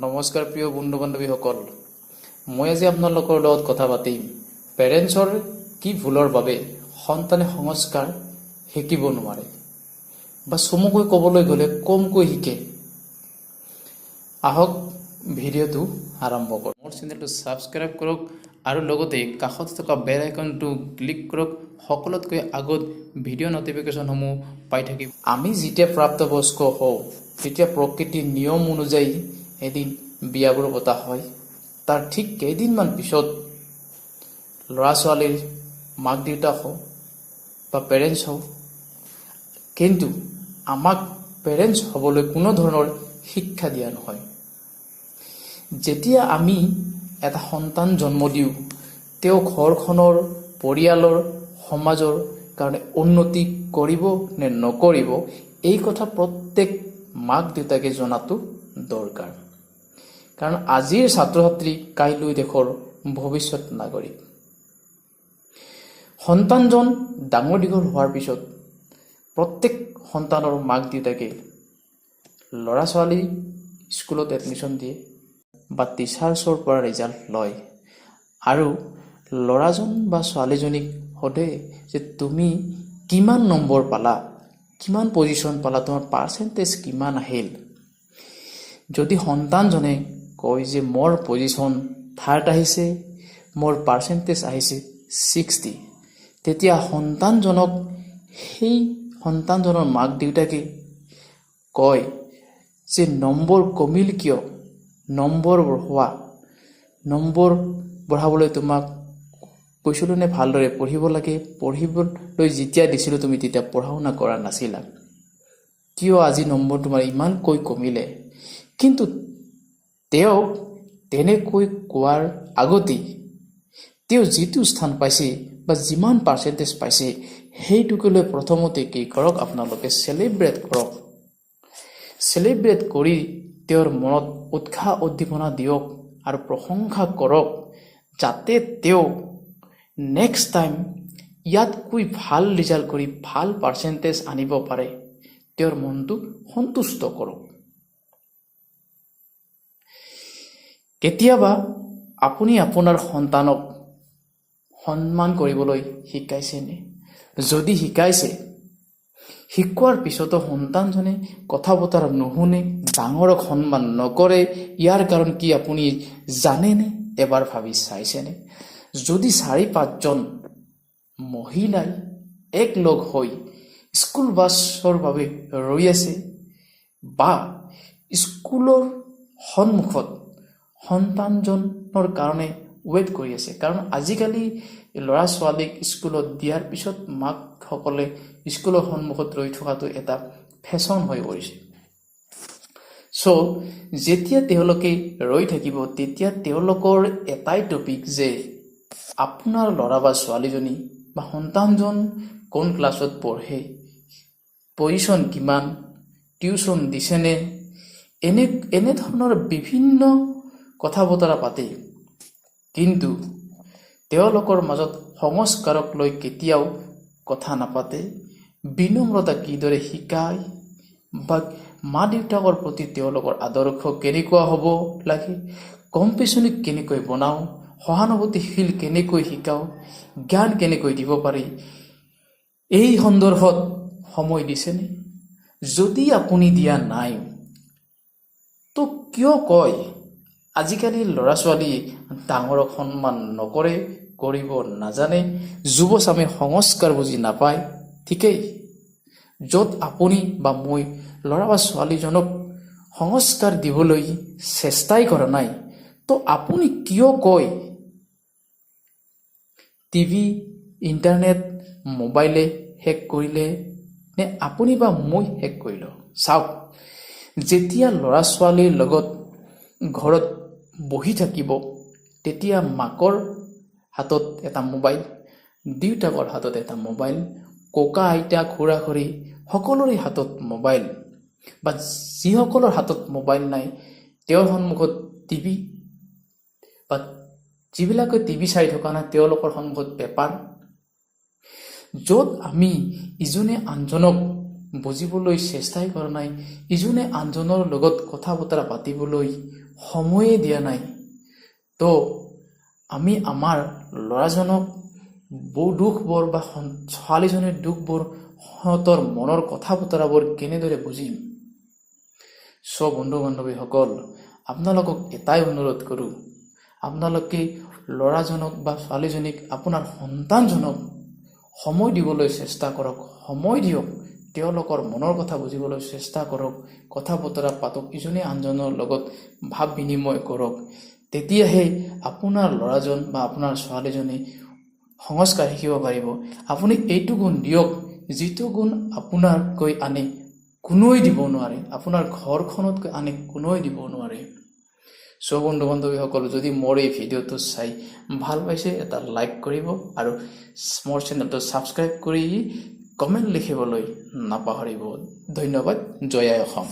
নমস্কাৰ প্ৰিয় বন্ধু বান্ধৱীসকল, মই আজি আপোনালোকৰ লগত কথা পাতিম পেৰেণ্টছৰ কি ভুলৰ বাবে সন্তানে সংস্কাৰ শিকিব নোৱাৰে বা চমুকৈ ক'বলৈ গ'লে কমকৈ শিকে। আহক ভিডিঅ'টো আৰম্ভ কৰোঁ। মোৰ চেনেলটো ছাবস্ক্ৰাইব কৰক আৰু লগতে কাষত থকা বেল আইকনটো ক্লিক কৰক। সকলোতকৈ আগত ভিডিঅ' নটিফিকেশ্যনসমূহ পাই থাকিব। আমি যেতিয়া প্ৰাপ্তবয়স্ক হওঁ তেতিয়া প্ৰকৃতিৰ নিয়ম অনুযায়ী এদিন বিয়াবোৰ পতা হয়। তাৰ ঠিক কেইদিনমান পিছত ল'ৰা ছোৱালীৰ মাক দেউতাক হওক বা পেৰেণ্টছ হওক, কিন্তু আমাক পেৰেণ্টছ হ'বলৈ কোনো ধৰণৰ শিক্ষা দিয়া নহয়। যেতিয়া আমি এটা সন্তান জন্ম দিওঁ, তেওঁ ঘৰখনৰ পৰিয়ালৰ সমাজৰ কাৰণে উন্নতি কৰিব নে নকৰিব, এই কথা প্ৰত্যেক মাক দেউতাকে জনাটো দৰকাৰ। কাৰণ আজিৰ ছাত্ৰ ছাত্ৰী কাইলৈ দেশৰ ভৱিষ্যত নাগৰিক। সন্তানজন ডাঙৰ দীঘল হোৱাৰ পিছত প্ৰত্যেক সন্তানৰ মাক দেউতাকে ল'ৰা ছোৱালী স্কুলত এডমিশ্যন দিয়ে বা টিচাৰ্ছৰ পৰা ৰিজাল্ট লয় আৰু ল'ৰাজন বা ছোৱালীজনীক সোধে যে তুমি কিমান নম্বৰ পালা, কিমান পজিশ্যন পালা, তোমাৰ পাৰ্চেণ্টেজ কিমান আহিল। যদি সন্তানজনে কয় যে মোৰ পজিশ্যন 3rd আহিছে, মোৰ পাৰ্চেণ্টেজ আহিছে 60, তেতিয়া সন্তানজনক সেই সন্তানজনৰ মাক দেউতাকে কয় যে নম্বৰ কমিল কিয়, নম্বৰ বঢ়োৱা, নম্বৰ বঢ়াবলৈ তোমাক কৈছিলোঁ নে ভালদৰে পঢ়িব লাগে, পঢ়িবলৈ যেতিয়া দিছিলোঁ তুমি তেতিয়া পঢ়া শুনা কৰা নাছিলা, কিয় আজি নম্বৰ তোমাৰ ইমানকৈ কমিলে। কিন্তু তেওঁক তেনেকৈ কোৱাৰ আগতেই তেওঁ যিটো স্থান পাইছে বা যিমান পাৰ্চেণ্টেজ পাইছে সেইটোকে লৈ প্ৰথমতে কি কৰক, আপোনালোকে চেলিব্ৰেট কৰক। চেলিব্ৰেট কৰি তেওঁৰ মনত উৎসাহ উদ্দীপনা দিয়ক আৰু প্ৰশংসা কৰক, যাতে তেওঁ নেক্সট টাইম ইয়াতকৈ ভাল ৰিজাল্ট কৰি ভাল পাৰ্চেণ্টেজ আনিব পাৰে। তেওঁৰ মনটো সন্তুষ্ট কৰক। কেতিয়াবা আপুনি আপোনাৰ সন্তানক সন্মান কৰিবলৈ শিকাইছেনে? যদি শিকাইছে, শিকোৱাৰ পিছতো সন্তানজনে কথা বতৰা নুশুনে, ডাঙৰক সন্মান নকৰে, ইয়াৰ কাৰণ কি আপুনি জানেনে? এবাৰ ভাবি চাইছেনে? যদি 4-5জন মহিলাই একলগ হৈ স্কুল বাছৰ বাবে ৰৈ আছে বা স্কুলৰ সন্মুখত সন্তানজনৰ কাৰণে ৱেইট কৰি আছে, কাৰণ আজিকালি ল'ৰা ছোৱালীক স্কুলত দিয়াৰ পিছত মাকসকলে স্কুলৰ সন্মুখত ৰৈ থকাটো এটা ফেশ্বন হৈ পৰিছে। যেতিয়া তেওঁলোকে ৰৈ থাকিব তেতিয়া তেওঁলোকৰ এটাই টপিক যে আপোনাৰ ল'ৰা বা ছোৱালীজনী বা সন্তানজন কোন ক্লাছত পঢ়ে, পজিশ্যন কিমান, টিউশ্যন দিছেনে, এনেধৰণৰ বিভিন্ন কথা বতৰা পাতে। কিন্তু তেওঁলোকৰ মাজত সংস্কাৰক লৈ কেতিয়াও কথা নাপাতে। বিনম্ৰতা কিদৰে শিকায় বা মা দেউতাকৰ প্ৰতি তেওঁলোকৰ আদৰ্শ কেনেকুৱা হ'ব লাগে, কম্পেশ্যনিক কেনেকৈ বনাওঁ, সহানুভূতিশীল কেনেকৈ শিকাওঁ, জ্ঞান কেনেকৈ দিব পাৰি, এই সন্দৰ্ভত সময় দিছেনে? যদি আপুনি দিয়া নাই তো কিয় কয় আজিকালি ল'ৰা ছোৱালীয়ে ডাঙৰক সন্মান নকৰে, কৰিব নাজানে, যুৱচামে সংস্কাৰ বুজি নাপায়? ঠিকেই, য'ত আপুনি বা মই ল'ৰা বা ছোৱালীজনক সংস্কাৰ দিবলৈ চেষ্টাই কৰা নাই, তো আপুনি কিয় কয় টিভি, ইণ্টাৰনেট, মোবাইলে হেক কৰিলে নে আপুনি বা মই হেক কৰিলো? চাওক, যেতিয়া ল'ৰা ছোৱালীৰ লগত ঘৰত বহি থাকিব তেতিয়া মাকৰ হাতত এটা মোবাইল, দেউতাকৰ হাতত এটা মোবাইল, ককা আইতা খুৰা খুৰী সকলোৰে হাতত মোবাইল, বা যিসকলৰ হাতত মোবাইল নাই তেওঁৰ সন্মুখত টিভি, বা যিবিলাকে টিভি চাই থকা নাই তেওঁলোকৰ সন্মুখত পেপাৰ, য'ত আমি ইজনে আনজনক বুজিবলৈ চেষ্টাই কৰা নাই, ইজনে আনজনৰ লগত কথা বতৰা পাতিবলৈ সময়ে দিয়া নাই তো আমি আমাৰ ল'ৰাজনক দুখবোৰ বা ছোৱালীজনীৰ দুখবোৰ সিহঁতৰ মনৰ কথা বতৰাবোৰ কেনেদৰে বুজিম বন্ধু বান্ধৱীসকল আপোনালোকক এটাই অনুৰোধ কৰোঁ আপোনালোকে ল'ৰাজনক বা ছোৱালীজনীক আপোনাৰ সন্তানজনক সময় দিবলৈ চেষ্টা কৰক সময় দিয়ক তেওঁলোকৰ মনৰ কথা বুজিবলৈ চেষ্টা কৰক কথা বতৰা পাতক ইজনে আনজনৰ লগত ভাৱ বিনিময় কৰক তেতিয়াহে আপোনাৰ ল'ৰাজন বা আপোনাৰ ছোৱালীজনী সংস্কাৰ শিকিব পাৰিব আপুনি এইটো গুণ দিয়ক যিটো গুণ আপোনাৰকৈ আনে কোনোৱে দিব নোৱাৰে আপোনাৰ ঘৰখনতকৈ আনে কোনোৱে দিব নোৱাৰে বন্ধু বান্ধৱীসকল যদি মোৰ এই ভিডিঅ'টো চাই ভাল পাইছে এটা লাইক কৰিব আৰু মোৰ চেনেলটো ছাবস্ক্ৰাইব কৰি কমেণ্ট লিখিবলৈ নাপাহৰিব ধন্যবাদ জয় আই অসম